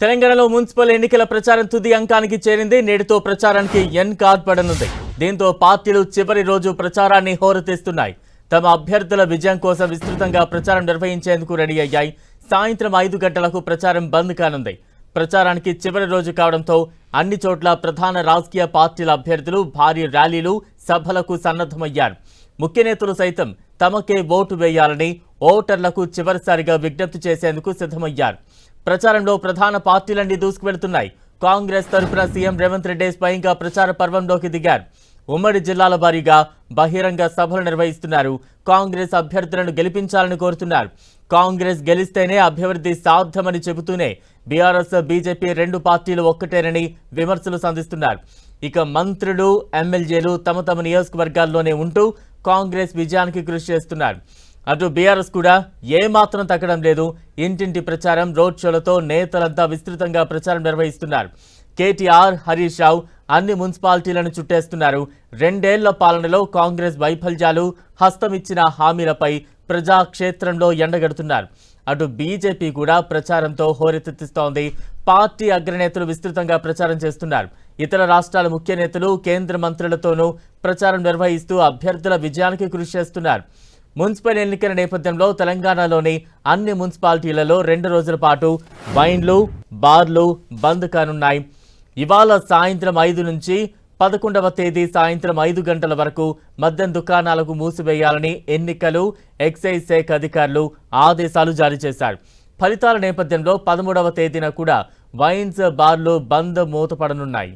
తెలంగాణలో మున్సిపల్ ఎన్నికల ప్రచారం తుది అంకానికి చేరింది. నేటితో ప్రచారానికి ఎన్ కార్డ్ పడనుంది. దీంతో పార్టీలు చివరి రోజు ప్రచారాన్ని హోరెత్తిస్తున్నాయి. తమ అభ్యర్థుల విజయం కోసం విస్తృతంగా ప్రచారం నిర్వహించేందుకు రెడీ అయ్యాయి. సాయంత్రం 5 గంటలకు ప్రచారం బంద్ కానుంది. ప్రచారానికి చివరి రోజు కావడంతో అన్ని చోట్ల ప్రధాన రాజకీయ పార్టీల అభ్యర్థులు భారీ ర్యాలీలు, సభలకు సన్నద్ధమయ్యారు. ముఖ్య నేతలు సైతం తమకే ఓటు వేయాలని ఓటర్లకు చివరిసారిగా విజ్ఞప్తి చేసేందుకు సిద్ధమయ్యారు. ప్రచారంలో ప్రధాన పార్టీలన్నీ దూసుకువెళ్తున్నాయి. కాంగ్రెస్ తరఫున సీఎం రేవంత్ రెడ్డి స్వయంగా ప్రచార పర్వంలోకి దిగారు. ఉమ్మడి జిల్లాల వారీగా బహిరంగ సభలు నిర్వహిస్తున్నారు. కాంగ్రెస్ అభ్యర్థులను గెలిపించాలని కోరుతున్నారు. కాంగ్రెస్ గెలిస్తేనే అభివృద్ధి సాధ్యమని చెబుతూనే బీఆర్ఎస్, బీజేపీ రెండు పార్టీలు ఒక్కటేనని విమర్శలు సంధిస్తున్నారు. ఇక మంత్రులు, ఎమ్మెల్యేలు తమ తమ నియోజకవర్గాల్లోనే ఉంటూ కాంగ్రెస్ విజయానికి కృషి చేస్తున్నారు. అటు బీఆర్ఎస్ కూడా ఏమాత్రం తగ్గడం లేదు. ఇంటింటి ప్రచారం, రోడ్ షోలతో నేతలంతా విస్తృతంగా ప్రచారం నిర్వహిస్తున్నారు. కేటీఆర్, హరీష్ రావు అన్ని మున్సిపాలిటీలను చుట్టేస్తున్నారు. 2 ఏళ్ల పాలనలో కాంగ్రెస్ వైఫల్యాలు, హస్తమిచ్చిన హామీలపై ప్రజాక్షేత్రంలో ఎండగడుతున్నారు. అటు బీజేపీ కూడా ప్రచారంతో హోరెత్తిస్తోంది. పార్టీ అగ్రనేతలు విస్తృతంగా ప్రచారం చేస్తున్నారు. ఇతర రాష్ట్రాల ముఖ్య నేతలు, కేంద్ర మంత్రులతోనూ ప్రచారం నిర్వహిస్తూ అభ్యర్థుల విజయానికి కృషి చేస్తున్నారు. మున్సిపల్ ఎన్నికల నేపథ్యంలో తెలంగాణలోని అన్ని మున్సిపాలిటీలలో 2 రోజుల పాటు వైన్లు, బార్లు బంద్ కానున్నాయి. ఇవాళ సాయంత్రం 5 నుంచి 11వ తేదీ సాయంత్రం 5 గంటల వరకు మద్యం దుకాణాలకు మూసివేయాలని ఎన్నికలు, ఎక్సైజ్ శాఖ అధికారులు ఆదేశాలు జారీ చేశారు. ఫలితాల నేపథ్యంలో 13వ తేదీన కూడా వైన్స్, బార్లు బంద్ మూతపడనున్నాయి.